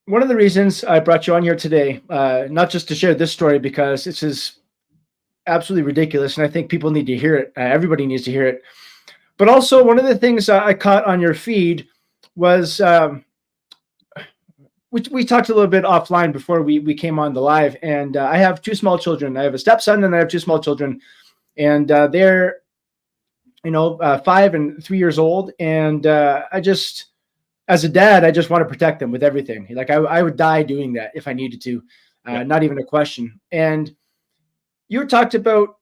one of the reasons I brought you on here today, not just to share this story because this is absolutely ridiculous, and I think people need to hear it. Everybody needs to hear it. But also, one of the things I caught on your feed was we talked a little bit offline before we came on the live, and I have two small children. I have a stepson, and I have two small children, and they're 5 and 3 years old, and I just, as a dad, I just want to protect them with everything. Like I would die doing that if I needed to, not even a question. And you talked about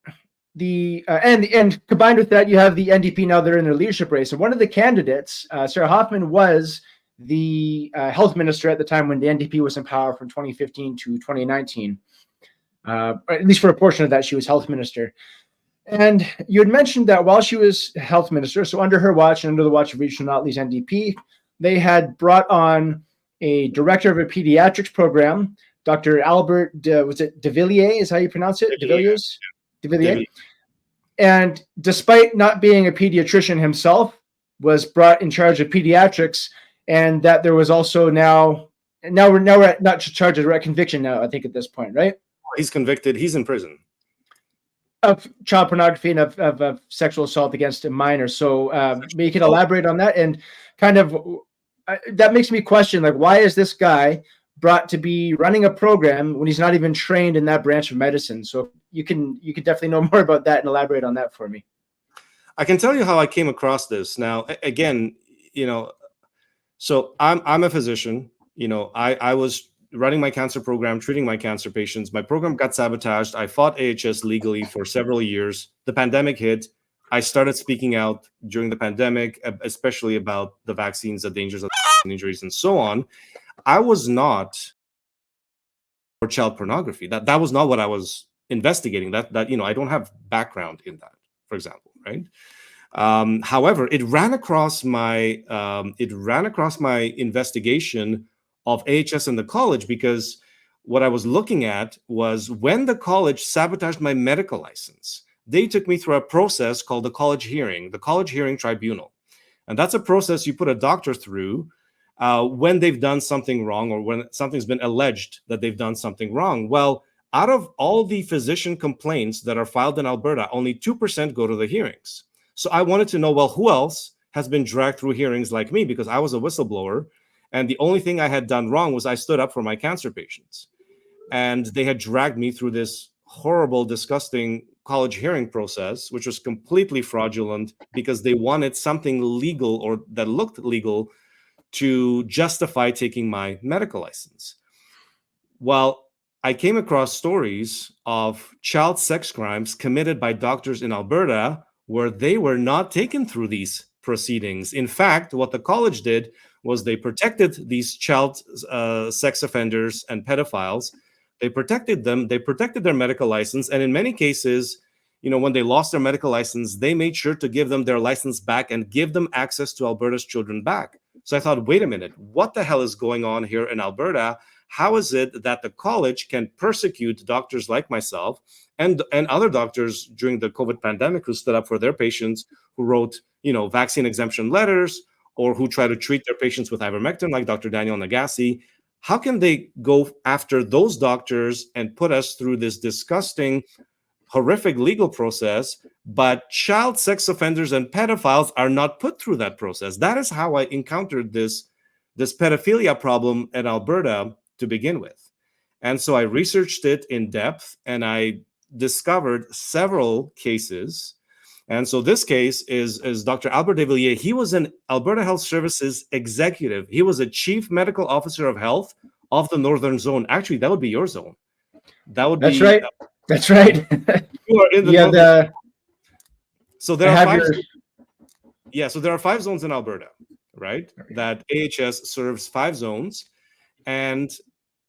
the and combined with that, you have the NDP now. They're in their leadership race, and one of the candidates, Sarah Hoffman, was the health minister at the time when the NDP was in power from 2015 to 2019. At least for a portion of that, she was health minister. And you had mentioned that while she was health minister, so under her watch and under the watch of Regional Notley's NDP, they had brought on a director of a pediatrics program, Dr. Albert, was it de Villiers, is how you pronounce it? De Villiers? De Villiers. And despite not being a pediatrician himself, was brought in charge of pediatrics, and that there was also now we're at not charges, we're at conviction now, I think, at this point, right? He's convicted. He's in prison. Of child pornography and of sexual assault against a minor. So maybe you can elaborate on that, and kind of that makes me question, like, why is this guy brought to be running a program when he's not even trained in that branch of medicine? So you can definitely know more about that and elaborate on that for me. I can tell you how I came across this. Now, again, so I'm a physician. I was running my cancer program, treating my cancer patients. My program got sabotaged. I fought AHS legally for several years. The pandemic hit. I started speaking out during the pandemic, especially about the vaccines, the dangers of injuries, and so on. I was not for child pornography. That was not what I was investigating. That I don't have background in that, for example, right? However, it ran across my investigation of AHS in the college, because what I was looking at was when the college sabotaged my medical license, they took me through a process called the college hearing tribunal. And that's a process you put a doctor through when they've done something wrong, or when something's been alleged that they've done something wrong. Well, out of all the physician complaints that are filed in Alberta, only 2% go to the hearings. So I wanted to know, well, who else has been dragged through hearings like me? Because I was a whistleblower, and the only thing I had done wrong was I stood up for my cancer patients. And they had dragged me through this horrible, disgusting college hearing process, which was completely fraudulent, because they wanted something legal, or that looked legal, to justify taking my medical license. Well, I came across stories of child sex crimes committed by doctors in Alberta where they were not taken through these proceedings. In fact, what the college did was they protected these child sex offenders and pedophiles. They protected them. They protected their medical license. And in many cases, when they lost their medical license, they made sure to give them their license back and give them access to Alberta's children back. So I thought, wait a minute, what the hell is going on here in Alberta? How is it that the college can persecute doctors like myself and other doctors during the COVID pandemic who stood up for their patients, who wrote, vaccine exemption letters, or who try to treat their patients with ivermectin, like Dr. Daniel Nagassi? How can they go after those doctors and put us through this disgusting, horrific legal process, but child sex offenders and pedophiles are not put through that process? That is how I encountered this pedophilia problem in Alberta to begin with. And so I researched it in depth, and I discovered several cases. And so this case is Dr. Albert de Villiers. He was an Alberta Health Services executive. He was a chief medical officer of health of the Northern Zone. Actually, that would be your zone. That's right. That's right. You are in the Northern. So there are 5. So there are 5 zones in Alberta, right? That AHS serves 5 zones, and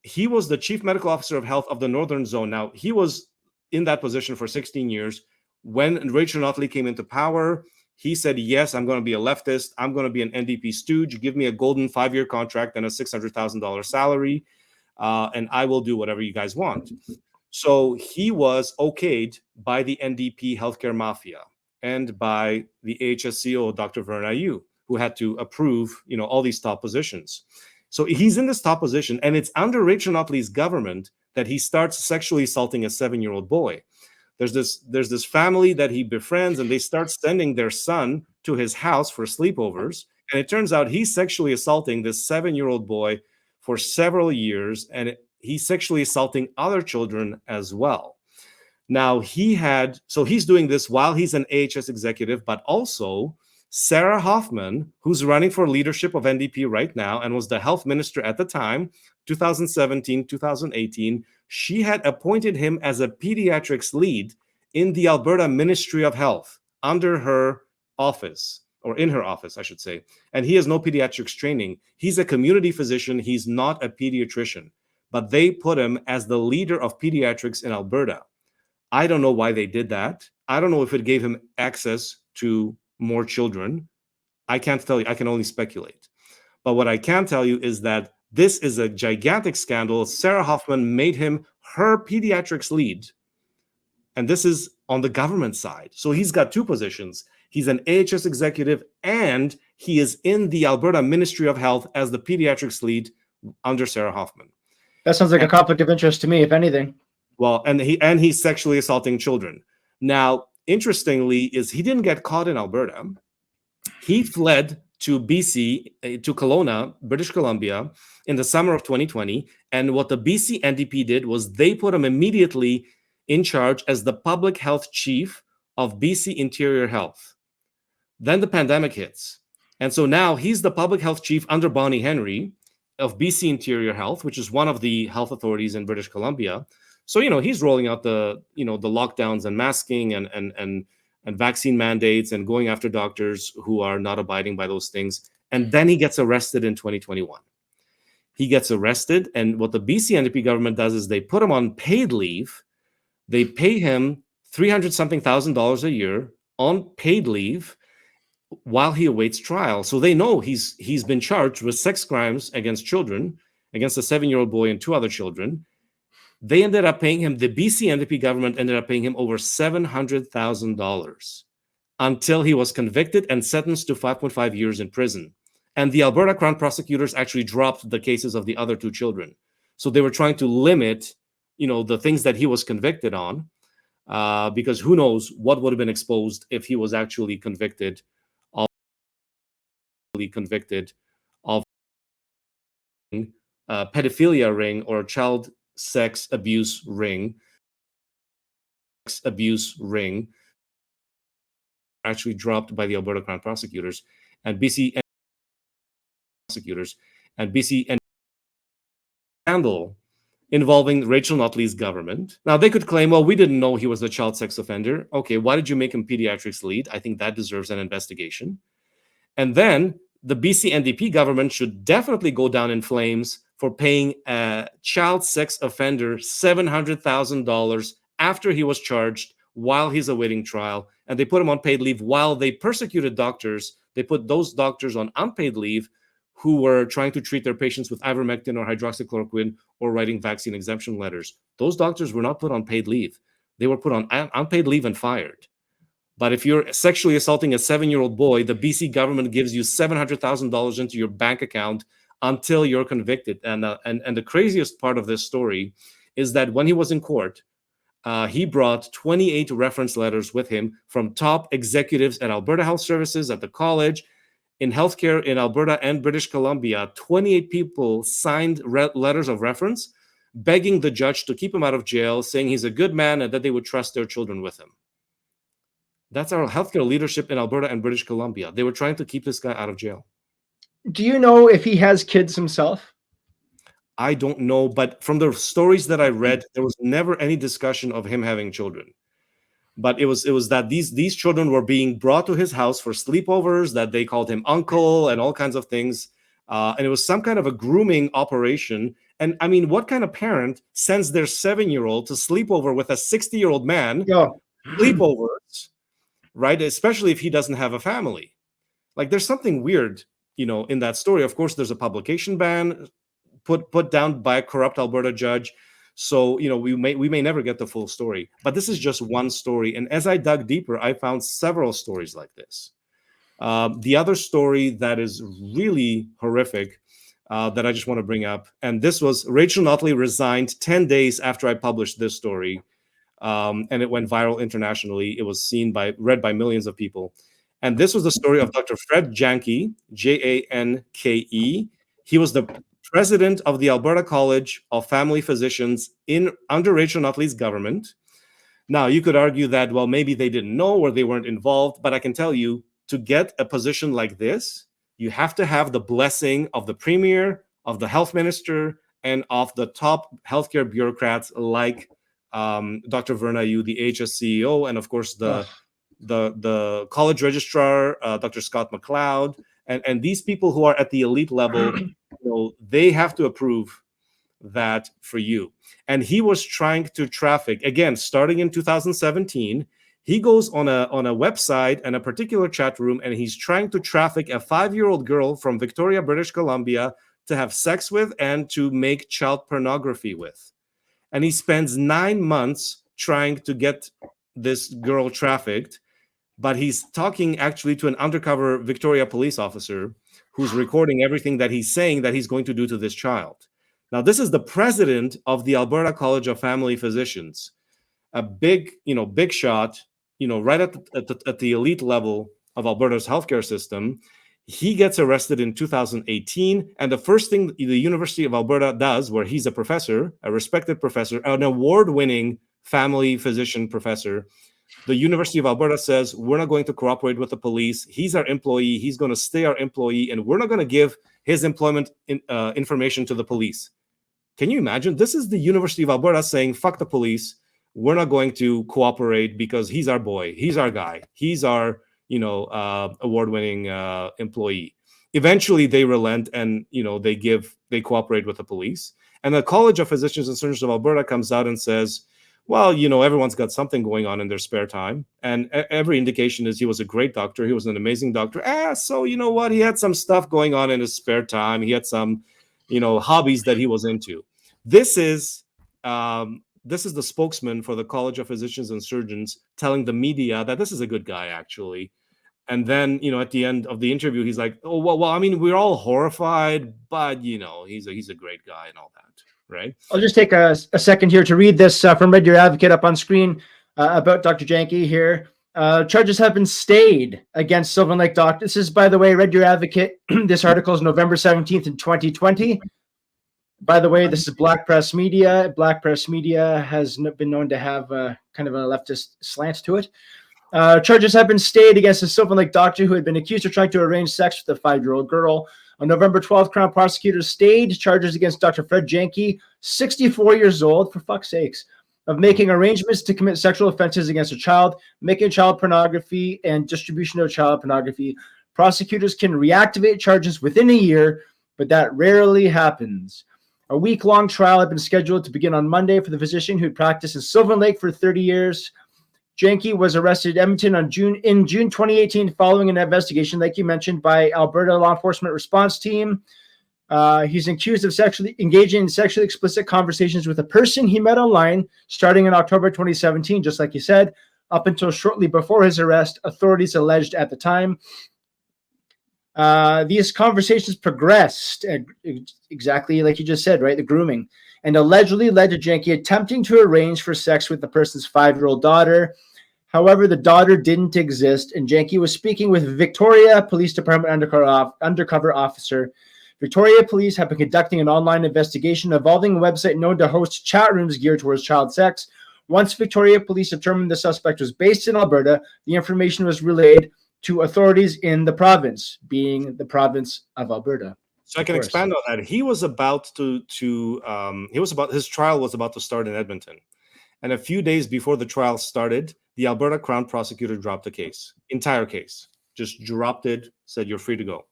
he was the chief medical officer of health of the Northern Zone. Now, he was in that position for 16 years. When Rachel Notley came into power, he said, yes, I'm going to be a leftist. I'm going to be an NDP stooge. Give me a golden 5-year contract and a $600,000 salary, and I will do whatever you guys want. So he was okayed by the NDP healthcare mafia and by the AHS CEO, Dr. Verna Yu, who had to approve, all these top positions. So he's in this top position, and it's under Rachel Notley's government that he starts sexually assaulting a 7-year-old boy. There's this family that he befriends, and they start sending their son to his house for sleepovers. And it turns out he's sexually assaulting this 7-year-old boy for several years, and he's sexually assaulting other children as well. Now, he's doing this while he's an AHS executive, but also Sarah Hoffman, who's running for leadership of NDP right now and was the health minister at the time, 2017, 2018, she had appointed him as a pediatrics lead in the Alberta Ministry of Health under her office, or in her office, I should say. And he has no pediatrics training. He's a community physician. He's not a pediatrician, but they put him as the leader of pediatrics in Alberta. I don't know why they did that. I don't know if it gave him access to more children. I can't tell you. I can only speculate. But what I can tell you is that this is a gigantic scandal. Sarah Hoffman made him her pediatrics lead. And this is on the government side. So he's got two positions. He's an AHS executive, and he is in the Alberta Ministry of Health as the pediatrics lead under Sarah Hoffman. That sounds like a conflict of interest to me, if anything. Well, and he's sexually assaulting children. Now, interestingly, is he didn't get caught in Alberta. He fled to BC, to Kelowna, British Columbia, in the summer of 2020. And what the BC NDP did was they put him immediately in charge as the public health chief of BC Interior Health. Then the pandemic hits. And so now he's the public health chief under Bonnie Henry of BC Interior Health, which is one of the health authorities in British Columbia. So, he's rolling out the lockdowns and masking and vaccine mandates and going after doctors who are not abiding by those things. And then he gets arrested in 2021. He gets arrested. And what the BC NDP government does is they put him on paid leave. They pay him $300,000 a year on paid leave while he awaits trial. So they know he's been charged with sex crimes against children, against a 7-year-old boy and 2 other children. They ended up paying him, the BC NDP government ended up paying him over $700,000 until he was convicted and sentenced to 5.5 years in prison. And the Alberta Crown prosecutors actually dropped the cases of the other 2 children. So they were trying to limit, the things that he was convicted on, because who knows what would have been exposed if he was actually convicted of a pedophilia ring or a child sex abuse ring, actually dropped by the Alberta Crown prosecutors and BC scandal involving Rachel Notley's government. Now, they could claim, well, we didn't know he was a child sex offender. Okay, why did you make him pediatrics lead? I think that deserves an investigation. And then the BC NDP government should definitely go down in flames for paying a child sex offender $700,000 after he was charged while he's awaiting trial. And they put him on paid leave while they persecuted doctors. They put those doctors on unpaid leave who were trying to treat their patients with ivermectin or hydroxychloroquine or writing vaccine exemption letters. Those doctors were not put on paid leave. They were put on unpaid leave and fired. But if you're sexually assaulting a 7-year-old boy, the BC government gives you $700,000 into your bank account until you're convicted. And the craziest part of this story is that when he was in court, he brought 28 reference letters with him from top executives at Alberta Health Services, at the college, in healthcare in Alberta and British Columbia. 28 people signed letters of reference, begging the judge to keep him out of jail, saying he's a good man and that they would trust their children with him. That's our healthcare leadership in Alberta and British Columbia. They were trying to keep this guy out of jail. Do you know if he has kids himself? I don't know, but from the stories that I read, there was never any discussion of him having children. But it was that these children were being brought to his house for sleepovers, that they called him uncle and all kinds of things. And it was some kind of a grooming operation. And I mean, what kind of parent sends their 7-year-old to sleep over with a 60-year-old man? Yeah. Sleepovers, right? Especially if he doesn't have a family. Like, there's something weird, in that story. Of course, there's a publication ban put down by a corrupt Alberta judge. So, we may never get the full story, but this is just one story. And as I dug deeper, I found several stories like this. The other story that is really horrific that I just want to bring up. And this was Rachel Notley resigned 10 days after I published this story. And it went viral internationally. It was read by millions of people. And this was the story of Dr. Fred Janke, Janke. He was the president of the Alberta College of Family Physicians under Rachel Notley's government. Now, you could argue that, well, maybe they didn't know or they weren't involved, but I can tell you, to get a position like this, you have to have the blessing of the premier, of the health minister, and of the top healthcare bureaucrats like Dr. Verna Yu, the AHS CEO, and of course the college registrar, Dr. Scott McLeod, and these people who are at the elite level, they have to approve that for you. And he was trying to traffic, again, starting in 2017. He goes on a website and a particular chat room, and he's trying to traffic a 5-year-old girl from Victoria, British Columbia, to have sex with and to make child pornography with. And he spends 9 months trying to get this girl trafficked, but he's talking actually to an undercover Victoria police officer who's recording everything that he's saying that he's going to do to this child. Now, this is the president of the Alberta College of Family Physicians, a big shot, right at the elite level of Alberta's healthcare system. He gets arrested in 2018, and the first thing the University of Alberta does, where he's a professor, a respected professor, an award-winning family physician professor, the University of Alberta says, we're not going to cooperate with the police. He's our employee. He's going to stay our employee, and we're not going to give his employment information to the police. Can you imagine? This is the University of Alberta saying, fuck the police. We're not going to cooperate because he's our boy. He's our guy. He's our, award-winning employee. Eventually, they relent and, they cooperate with the police. And the College of Physicians and Surgeons of Alberta comes out and says, well, everyone's got something going on in their spare time. And every indication is he was a great doctor. He was an amazing doctor. So you know what? He had some stuff going on in his spare time. He had some, hobbies that he was into. This is the spokesman for the College of Physicians and Surgeons telling the media that this is a good guy, actually. And then, at the end of the interview, he's like, oh, well, I mean, we're all horrified, but, he's a great guy and all that, right? I'll just take a second here to read this from Red Deer Advocate up on screen about Dr. Janke here. Charges have been stayed against Sylvan Lake Doctor. This is, by the way, Red Deer Advocate. This article is November 17th in 2020. By the way, this is Black Press Media. Black Press Media has been known to have kind of a leftist slant to it. Charges have been stayed against a Sylvan Lake doctor who had been accused of trying to arrange sex with a 5-year-old girl. On November 12th, Crown prosecutors stayed charges against Dr. Fred Janke, 64 years old, for fuck's sakes, of making arrangements to commit sexual offenses against a child, making child pornography, and distribution of child pornography. Prosecutors can reactivate charges within a year, but that rarely happens. A week-long trial had been scheduled to begin on Monday for the physician who had practiced in Sylvan Lake for 30 years. Janke was arrested in Edmonton in June 2018 following an investigation, like you mentioned, by Alberta Law Enforcement Response Team. He's accused of engaging in sexually explicit conversations with a person he met online starting in October 2017, just like you said, up until shortly before his arrest, authorities alleged at the time. These conversations progressed exactly like you just said, right? The grooming, and allegedly led to Janke attempting to arrange for sex with the person's 5-year-old daughter. However, the daughter didn't exist, and Janke was speaking with Victoria Police Department undercover officer. Victoria Police have been conducting an online investigation involving a website known to host chat rooms geared towards child sex. Once Victoria Police determined the suspect was based in Alberta, the information was relayed to authorities in the province, being the province of Alberta. So I can expand on that. His trial was about to start in Edmonton. And a few days before the trial started, the Alberta Crown prosecutor dropped the case, entire case, just dropped it, said, you're free to go.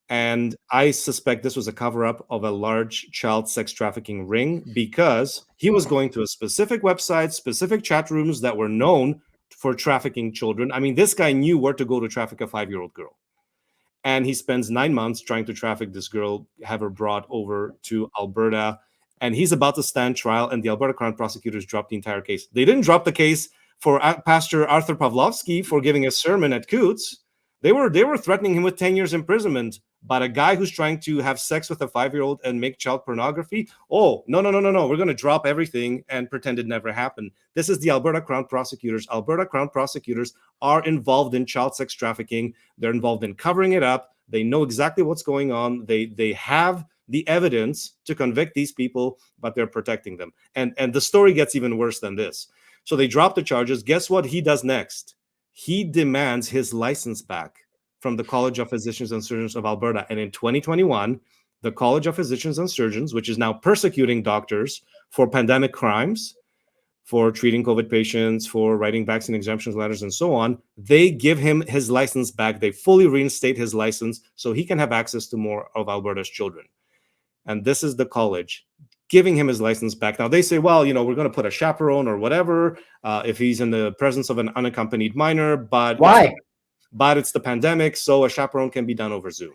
And I suspect this was a cover-up of a large child sex trafficking ring because he was going to a specific website, specific chat rooms that were known for trafficking children. I mean, this guy knew where to go to traffic a 5-year-old girl. And he spends 9 months trying to traffic this girl, have her brought over to Alberta. And he's about to stand trial, and the Alberta Crown prosecutors dropped the entire case. They didn't drop the case for Pastor Arthur Pawlowski for giving a sermon at Coots. They were threatening him with 10 years imprisonment, But a guy who's trying to have sex with a 5-year-old and make child pornography, oh, no, we're going to drop everything and pretend it never happened. This is the Alberta Crown Prosecutors. Alberta Crown Prosecutors are involved in child sex trafficking. They're involved in covering it up. They know exactly what's going on. They have the evidence to convict these people, but they're protecting them. And the story gets even worse than this. So they drop the charges. Guess what he does next? He demands his license back from the College of Physicians and Surgeons of Alberta. And in 2021, the College of Physicians and Surgeons, which is now persecuting doctors for pandemic crimes, for treating COVID patients, for writing vaccine exemptions letters, and so on, they give him his license back. They fully reinstate his license so he can have access to more of Alberta's children. And this is the college giving him his license back. Now, they say, well, we're going to put a chaperone or whatever if he's in the presence of an unaccompanied minor. But why? But it's the pandemic, so a chaperone can be done over Zoom.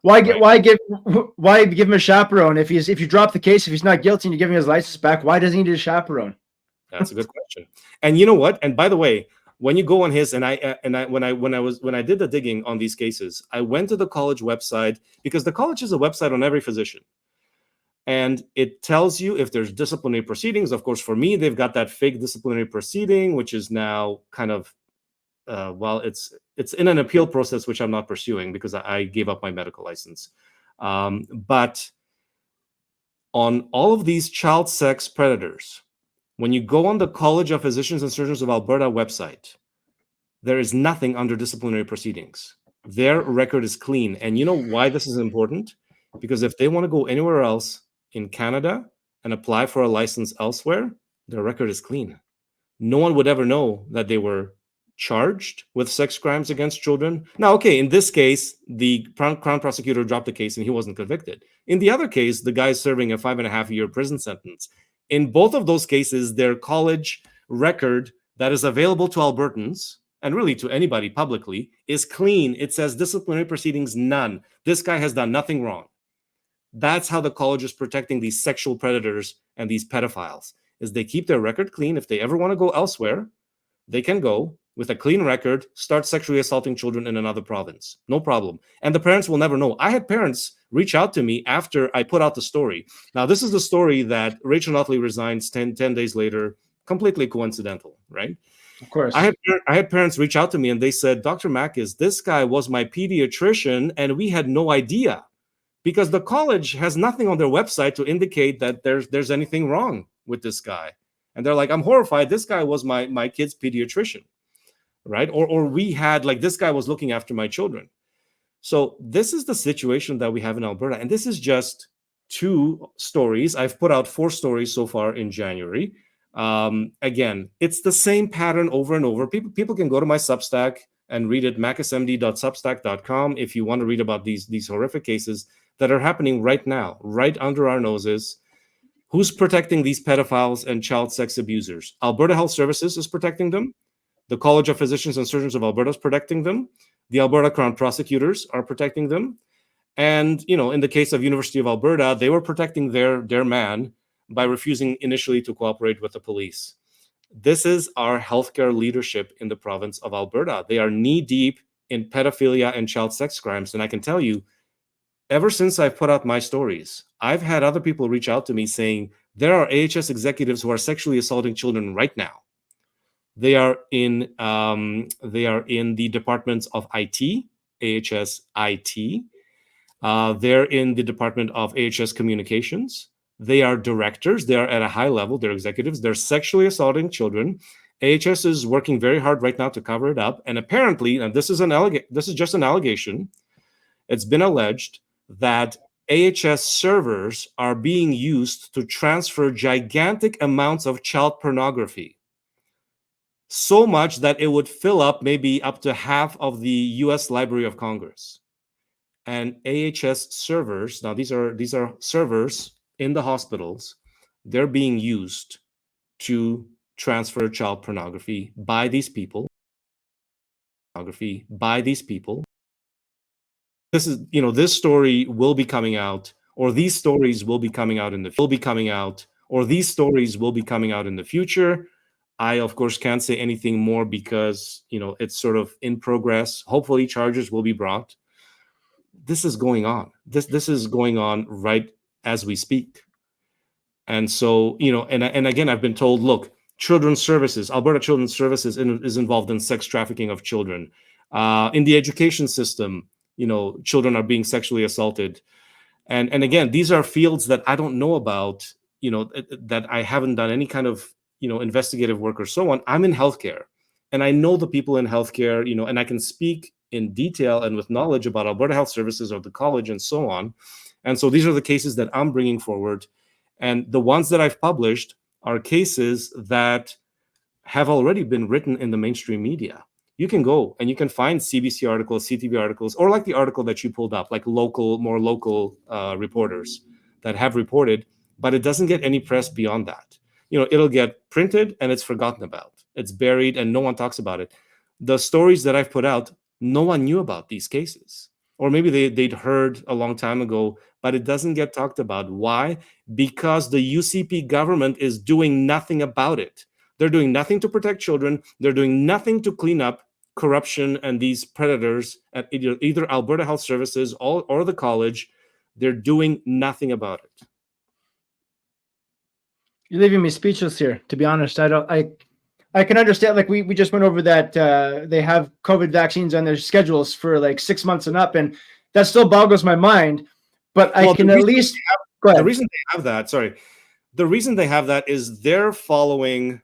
Why give him a chaperone if you drop the case, if he's not guilty and you give him his license back? Why does he need a chaperone? That's a good question. And you know what? And by the way, when you go on his when I did the digging on these cases, I went to the college website, because the college has a website on every physician, and it tells you if there's disciplinary proceedings. Of course, for me, they've got that fake disciplinary proceeding, which is now kind of it's in an appeal process, which I'm not pursuing because I gave up my medical license. But on all of these child sex predators, when you go on the College of Physicians and Surgeons of Alberta website, there is nothing under disciplinary proceedings. Their record is clean. And you know why this is important? Because if they want to go anywhere else in Canada and apply for a license elsewhere, their record is clean. No one would ever know that they were charged with sex crimes against children. Now, okay, in this case, the Crown prosecutor dropped the case and he wasn't convicted. In the other case, the guy's serving a 5.5-year prison sentence. In both of those cases, their college record that is available to Albertans, and really to anybody publicly, is clean. It says disciplinary proceedings, none. This guy has done nothing wrong. That's how the college is protecting these sexual predators and these pedophiles, is they keep their record clean. If they ever want to go elsewhere, they can go with a clean record, start sexually assaulting children in another province. No problem. And the parents will never know. I had parents reach out to me after I put out the story. Now, this is the story that Rachel Notley resigns 10 days later, completely coincidental, right? Of course. I had parents reach out to me and they said, Dr. Makis, this guy was my pediatrician and we had no idea, because the college has nothing on their website to indicate that there's anything wrong with this guy. And they're like, I'm horrified. This guy was my kid's pediatrician, right? Or we had, like, this guy was looking after my children. So this is the situation that we have in Alberta. And this is just 2 stories. I've put out 4 stories so far in January. Again, it's the same pattern over and over. People can go to my Substack and read it, makismd.substack.com, if you want to read about these horrific cases that are happening right now, right under our noses. Who's protecting these pedophiles and child sex abusers? Alberta Health Services is protecting them. The College of Physicians and Surgeons of Alberta is protecting them. The Alberta Crown Prosecutors are protecting them. And, in the case of University of Alberta, they were protecting their man by refusing initially to cooperate with the police. This is our healthcare leadership in the province of Alberta. They are knee-deep in pedophilia and child sex crimes. And I can tell you, ever since I've put out my stories, I've had other people reach out to me saying there are AHS executives who are sexually assaulting children right now. They are in the departments of IT, AHS IT. They're in the department of AHS communications. They are directors. They are at a high level. They're executives. They're sexually assaulting children. AHS is working very hard right now to cover it up. And apparently, and this is just an allegation, it's been alleged that AHS servers are being used to transfer gigantic amounts of child pornography. So much that it would fill up maybe up to half of the US Library of Congress. And AHS servers, now these are servers in the hospitals, they're being used to transfer child pornography by these people. This story will be coming out, or these stories will be coming out in the future. I, of course, can't say anything more because, it's sort of in progress. Hopefully charges will be brought. this is going on. This is going on right as we speak. And so, and again, I've been told, look, Children's Services, Alberta Children's Services is involved in sex trafficking of children. In the education system, children are being sexually assaulted. And again, these are fields that I don't know about, that I haven't done any kind of, investigative work or so on. I'm in healthcare, and I know the people in healthcare, and I can speak in detail and with knowledge about Alberta Health Services or the college and so on. And so these are the cases that I'm bringing forward. And the ones that I've published are cases that have already been written in the mainstream media. You can go and you can find CBC articles, CTV articles, or like the article that you pulled up, like more local reporters that have reported, but it doesn't get any press beyond that. It'll get printed and it's forgotten about. It's buried and no one talks about it. The stories that I've put out, no one knew about these cases. Or maybe they'd heard a long time ago, but it doesn't get talked about. Why? Because the UCP government is doing nothing about it. They're doing nothing to protect children. They're doing nothing to clean up corruption and these predators at either Alberta Health Services or the college. They're doing nothing about it. You're leaving me speechless here, to be honest. I can understand, like we just went over that they have COVID vaccines on their schedules for like 6 months and up, and that still boggles my mind. But I can at least go ahead. The reason they have that is they're following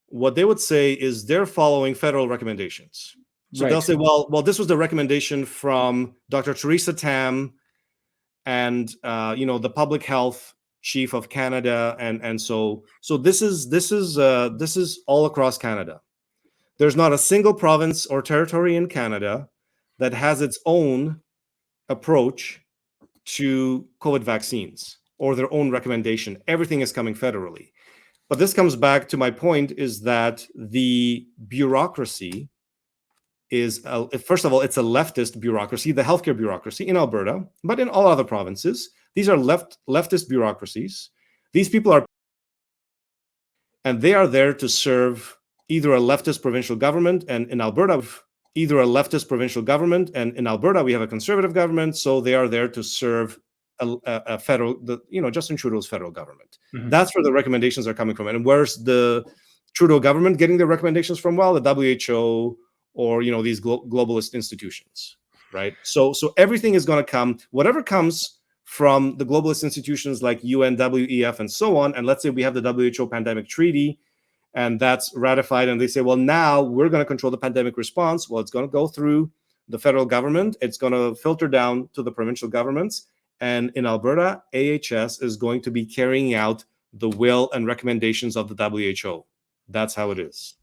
what they would say is they're following federal recommendations. So Right. They'll say, well, this was the recommendation from Dr. Theresa Tam and the public health chief of Canada, and so this is all across Canada. There's not a single province or territory in Canada that has its own approach to COVID vaccines or their own recommendation. Everything is coming federally. But this comes back to my point, is that the bureaucracy is, first of all, it's a leftist bureaucracy, the healthcare bureaucracy in Alberta, but in all other provinces. These are leftist bureaucracies. These people are, and they are there to serve either a leftist provincial government, and in Alberta, we have a conservative government, so they are there to serve a federal, Justin Trudeau's federal government. Mhm. That's where the recommendations are coming from. And where's the Trudeau government getting the recommendations from? Well, the WHO or these globalist institutions, right? So everything is going to come, whatever comes from the globalist institutions like UN, WEF, and so on. And let's say we have the WHO pandemic treaty, and that's ratified, and they say, well, now we're going to control the pandemic response. Well, it's going to go through the federal government. It's going to filter down to the provincial governments. And in Alberta, AHS is going to be carrying out the will and recommendations of the WHO. That's how it is.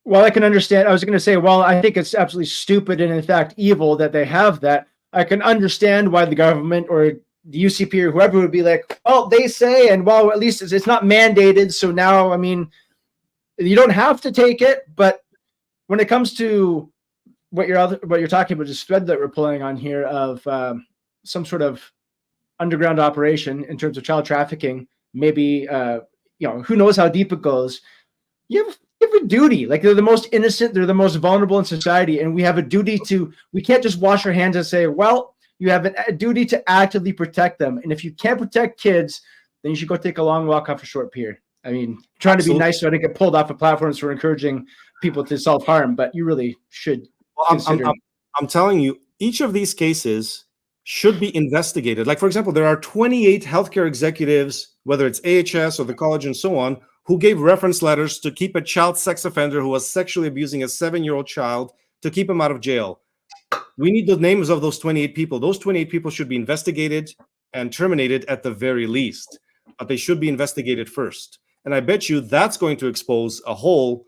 Well, I can understand. I was going to say, well, I think it's absolutely stupid and in fact evil that they have that. I can understand why the government or the UCP or whoever would be like, well, they say, and well, at least it's not mandated. So now, I mean, you don't have to take it. But when it comes to what you're talking about, this thread that we're pulling on here of some sort of underground operation in terms of child trafficking, maybe, who knows how deep it goes. You have a duty. Like, they're the most innocent, they're the most vulnerable in society, and we have a duty we can't just wash our hands and say, well, you have a duty to actively protect them. And if you can't protect kids, then you should go take a long walk off a short pier. I mean, trying to be nice so I don't get pulled off of platforms for encouraging people to self-harm, but you really should consider. I'm telling you, each of these cases should be investigated. Like, for example, there are 28 healthcare executives, whether it's AHS or the college and so on, who gave reference letters to keep a child sex offender who was sexually abusing a 7-year-old child, to keep him out of jail. We need the names of those 28 people. Those 28 people should be investigated and terminated at the very least, but they should be investigated first. And I bet you that's going to expose a whole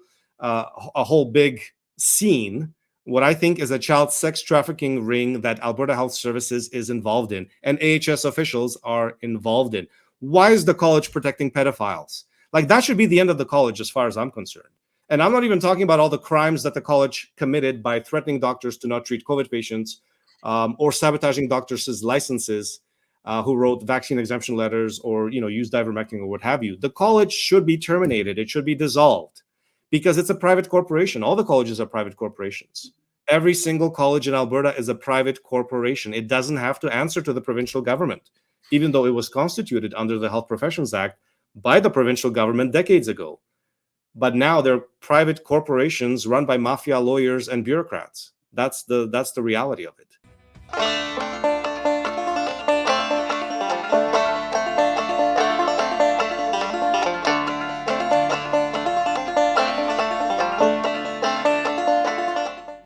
big scene, what I think is a child sex trafficking ring that Alberta Health Services is involved in and AHS officials are involved in. Why is the college protecting pedophiles? Like, that should be the end of the college as far as I'm concerned. And I'm not even talking about all the crimes that the college committed by threatening doctors to not treat COVID patients or sabotaging doctors' licenses who wrote vaccine exemption letters or, used ivermectin or what have you. The college should be terminated. It should be dissolved because it's a private corporation. All the colleges are private corporations. Every single college in Alberta is a private corporation. It doesn't have to answer to the provincial government, even though it was constituted under the Health Professions Act by the provincial government decades ago. But now they're private corporations run by mafia lawyers and bureaucrats. That's the reality of it.